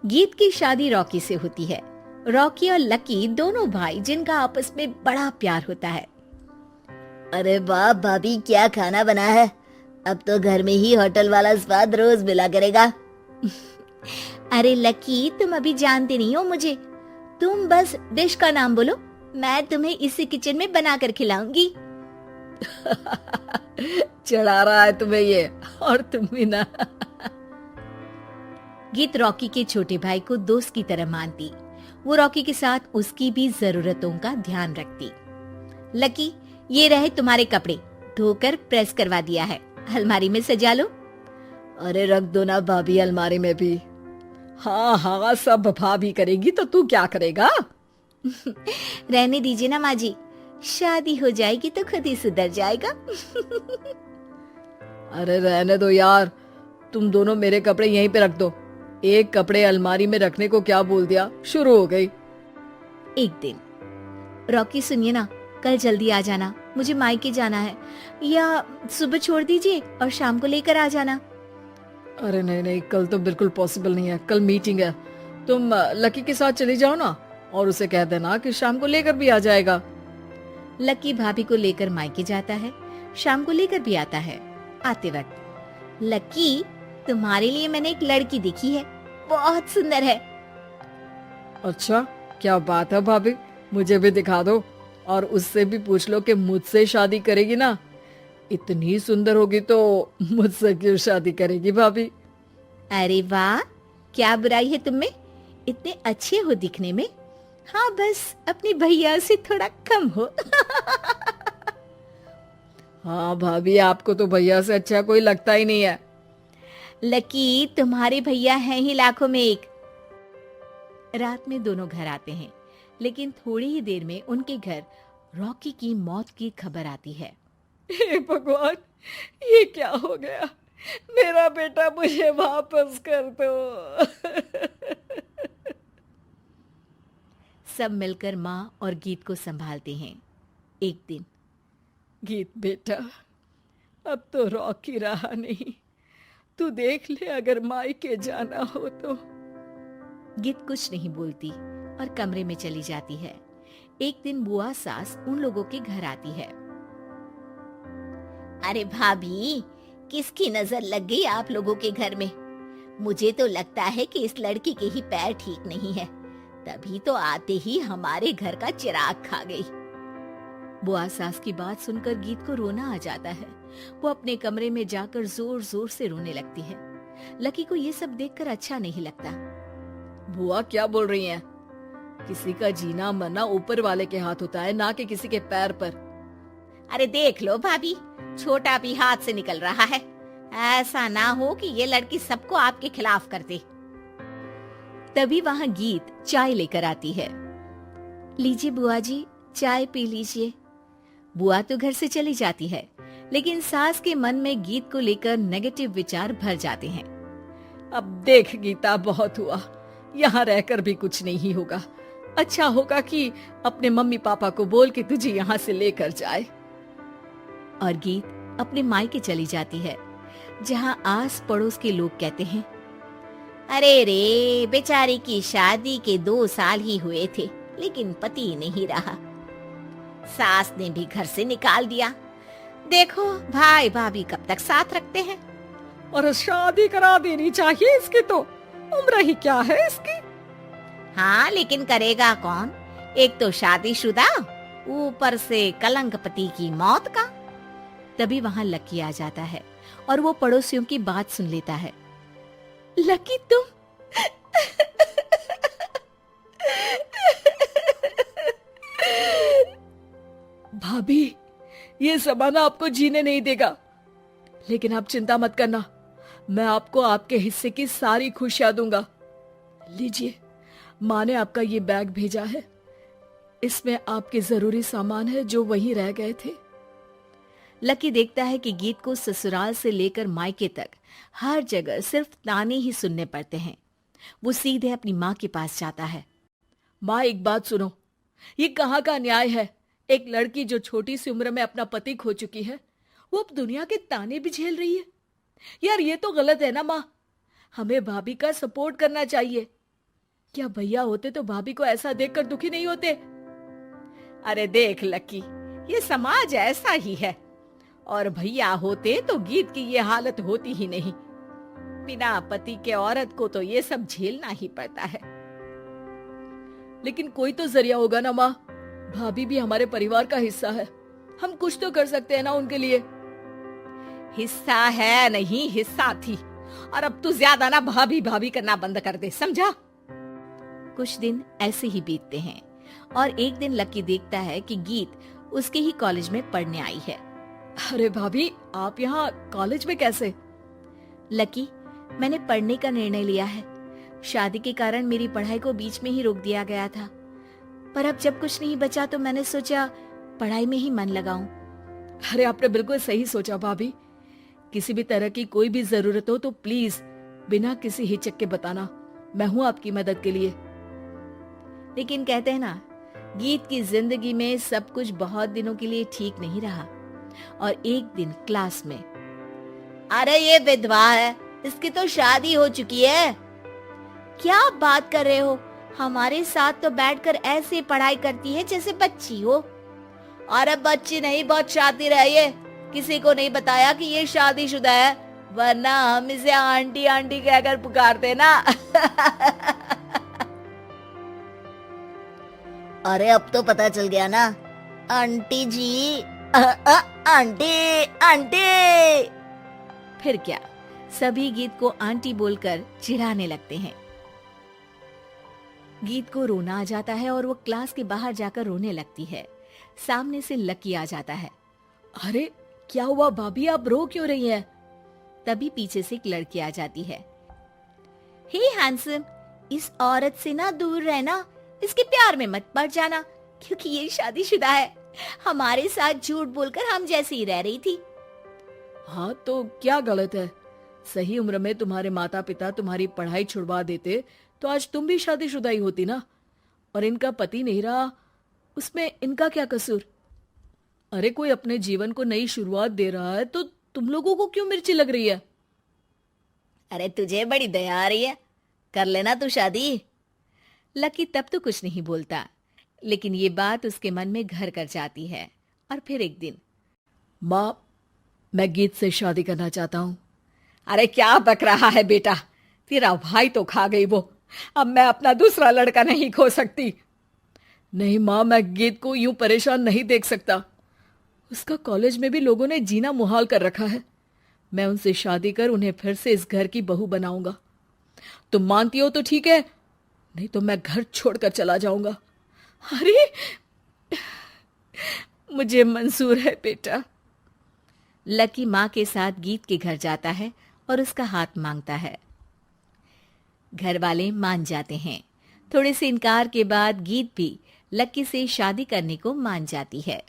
गीत की शादी रॉकी से होती है। रॉकी और लकी दोनों भाई जिनका आपस में बड़ा प्यार होता है। अरे वाह भाभी, क्या खाना बना है। अब तो घर में ही होटल वाला स्वाद रोज मिला करेगा। अरे लकी, तुम अभी जानते नहीं हो मुझे। तुम बस डिश का नाम बोलो, मैं तुम्हें इसी किचन में बनाकर खिलाऊंगी। चढ़ा रहा है तुम्हें ये, और तुम भी ना। गीत रॉकी के छोटे भाई को दोस्त की तरह मानती। वो रॉकी के साथ उसकी भी जरूरतों का ध्यान रखती। लकी, ये रहे तुम्हारे कपड़े, धोकर प्रेस करवा दिया है, अलमारी में सजा लो। अरे रख दो ना भाभी अलमारी में भी। हाँ हाँ, सब भाभी करेगी तो तू क्या करेगा। रहने दीजिए ना माँ जी, शादी हो जाएगी तो खुद ही सुधर जाएगा। अरे रहने दो यार, तुम दोनों मेरे कपड़े यहीं पे रख दो। एक कपड़े अलमारी में रखने को क्या बोल दिया, शुरू हो गई। एक दिन, रॉकी सुनिए ना, कल जल्दी आ जाना, मुझे मायके जाना है, या सुबह छोड़ दीजिए और शाम को लेकर आ जाना। अरे नहीं नहीं, कल तो बिल्कुल पॉसिबल नहीं है, कल मीटिंग है। तुम लकी के साथ चली जाओ ना, और उसे कह देना कि शाम को लेकर भी आ जाएगा। लकी भाभी को लेकर मायके जाता है, शाम को लेकर भी आता है। आते वक्त, लकी, तुम्हारे लिए मैंने एक लड़की देखी है, बहुत सुंदर है। अच्छा, क्या बात है भाभी, मुझे भी दिखा दो, और उससे भी पूछ लो कि मुझसे शादी करेगी ना। इतनी सुंदर होगी तो मुझसे क्यों शादी करेगी भाभी। अरे वाह, क्या बुराई है तुम में, इतने अच्छे हो दिखने में। हाँ, बस अपने भैया से थोड़ा कम हो। हाँ भाभी, आपको तो भैया से अच्छा कोई लगता ही नहीं है। लकी, तुम्हारे भैया हैं ही लाखों में एक। रात में दोनों घर आते हैं, लेकिन थोड़ी ही देर में उनके घर रॉकी की मौत की खबर आती है। हे भगवान, ये क्या हो गया। मेरा बेटा मुझे वापस कर दो। सब मिलकर माँ और गीत को संभालते हैं। एक दिन, गीत बेटा, अब तो रॉकी रहा नहीं, तू देख ले अगर मायके जाना हो तो। गीत कुछ नहीं बोलती और कमरे में चली जाती है। एक दिन बुआ सास उन लोगों के घर आती है। अरे भाभी, किसकी नजर लग गई आप लोगों के घर में? मुझे तो लगता है कि इस लड़की के ही पैर ठीक नहीं है, तभी तो आते ही हमारे घर का चिराग खा गई। बुआ सास की बात सुनकर गीत को रोना आ जाता है। वो अपने कमरे में जाकर जोर जोर से रोने लगती है। लकी को ये सब देखकर अच्छा नहीं लगता। बुआ क्या बोल रही हैं? किसी का जीना मरना ऊपर वाले के हाथ होता है, ना कि किसी के पैर पर। अरे देख लो भाभी, छोटा भी हाथ से निकल रहा है। ऐसा ना हो कि ये लड़की सबको आपके खिलाफ कर दे। तभी वहाँ गीत चाय लेकर आती है। लीजिए बुआ जी, चाय पी लीजिए। बुआ तो घर से चली जाती है, लेकिन सास के मन में गीत को लेकर नेगेटिव विचार भर जाते हैं। अब देख गीता, बहुत हुआ, यहाँ रहकर भी कुछ नहीं होगा। अच्छा होगा कि अपने मम्मी पापा को बोल के तुझे यहाँ से लेकर जाए। और गीत अपने मायके चली जाती है, जहाँ आस पड़ोस के लोग कहते हैं, अरे रे, बेचारी की शादी के 2 साल ही हुए थे, लेकिन पति नहीं रहा। सास ने भी घर से निकाल दिया। देखो भाई भाभी कब तक साथ रखते हैं। और शादी करा देनी चाहिए इसकी, तो उम्र ही क्या है इसकी। हाँ, लेकिन करेगा कौन? एक तो शादीशुदा, ऊपर से कलंक पति की मौत का। तभी वहाँ लकी आ जाता है और वो पड़ोसियों की बात सुन लेता है। लकी, तुम भाभी, ये जमाना आपको जीने नहीं देगा, लेकिन आप चिंता मत करना, मैं आपको आपके हिस्से की सारी खुशियां दूंगा। लीजिए, माँ ने आपका ये बैग भेजा है, इसमें आपके जरूरी सामान है जो वहीं रह गए थे। लकी देखता है कि गीत को ससुराल से लेकर मायके तक हर जगह सिर्फ ताने ही सुनने पड़ते हैं। वो सीधे अपनी माँ के पास जाता है। माँ, एक बात सुनो, ये कहाँ का न्याय है? एक लड़की जो छोटी सी उम्र में अपना पति खो चुकी है, वो अब दुनिया के ताने भी झेल रही है। यार, ये तो गलत है ना माँ, हमें भाभी का सपोर्ट करना चाहिए। क्या भैया होते तो भाभी को ऐसा देखकर दुखी नहीं होते? अरे देख लकी, ये समाज ऐसा ही है, और भैया होते तो गीत की ये हालत होती ही नहीं। बिना पति के औरत को तो ये सब झेलना ही पड़ता है। लेकिन कोई तो जरिया होगा ना माँ, भाभी भी हमारे परिवार का हिस्सा है, हम कुछ तो कर सकते हैं ना उनके लिए। हिस्सा है नहीं, हिस्सा थी, और अब तू ज्यादा ना भाभी भाभी करना बंद कर दे, समझा? कुछ दिन ऐसे ही बीतते हैं और एक दिन लकी देखता है कि गीत उसके ही कॉलेज में पढ़ने आई है। अरे भाभी, आप यहाँ कॉलेज में कैसे? लकी, मैंने पढ़ने का निर्णय लिया है। शादी के कारण मेरी पढ़ाई को बीच में ही रोक दिया गया था, पर अब जब कुछ नहीं बचा तो मैंने सोचा पढ़ाई में ही मन लगाऊं। अरे आपने बिल्कुल सही सोचा भाभी। किसी भी तरह की कोई भी जरूरत हो तो प्लीज बिना किसी हिचक के बताना, मैं हूँ आपकी मदद के लिए। लेकिन कहते हैं ना, गीत की जिंदगी में सब कुछ बहुत दिनों के लिए ठीक नहीं रहा, और एक दिन क्लास में, अरे ये विधवा है, इसकी तो शादी हो चुकी है। क्या आप बात कर रहे हो? हमारे साथ तो बैठकर ऐसे पढ़ाई करती है जैसे बच्ची हो। अरे बच्ची नहीं, बहुत शातिर है ये, किसी को नहीं बताया कि ये शादीशुदा है, वरना हम इसे आंटी आंटी कहकर पुकारते ना। अरे अब तो पता चल गया ना आंटी जी। Aunty aunty. फिर क्या, सभी गीत को आंटी बोलकर चिढ़ाने लगते हैं। गीत को रोना आ जाता है और वो क्लास के बाहर जाकर रोने लगती है। सामने से लकी आ जाता है। अरे क्या हुआ भाभी, आप रो क्यों रही हैं? तभी पीछे से एक लड़की आ जाती है। हे हैंडसम, इस औरत से ना दूर रहना, इसके प्यार में मत पड़ जाना, क्योंकि ये शादीशुदा है। हमारे साथ झूठ बोलकर हम जैसी ही रह रही थी। हाँ तो क्या गलत है? सही उम्र में तुम्हारे माता पिता तुम्हारी पढ़ाई छुड़वा देते तो आज तुम भी शादीशुदा ही होती ना, और इनका पति नहीं रहा, उसमें इनका क्या कसूर? अरे कोई अपने जीवन को नई शुरुआत दे रहा है तो तुम लोगों को क्यों मिर्ची लग रही है? अरे तुझे बड़ी दया आ रही है, कर लेना तू शादी। लकी तब तो कुछ नहीं बोलता, लेकिन ये बात उसके मन में घर कर जाती है। और फिर एक दिन, माँ, मैं गीत से शादी करना चाहता हूँ। अरे क्या बक रहा है बेटा, तेरा भाई तो खा गई वो, अब मैं अपना दूसरा लड़का नहीं खो सकती। नहीं माँ, मैं गीत को यूं परेशान नहीं देख सकता। उसका कॉलेज में भी लोगों ने जीना मुहाल कर रखा है। मैं उनसे शादी कर उन्हें फिर से इस घर की बहू बनाऊंगा। तुम मानती हो तो ठीक है, नहीं तो मैं घर छोड़कर चला जाऊंगा। अरे मुझे मंजूर है बेटा। लकी माँ के साथ गीत के घर जाता है और उसका हाथ मांगता है। घर वाले मान जाते हैं। थोड़े से इनकार के बाद गीत भी लकी से शादी करने को मान जाती है।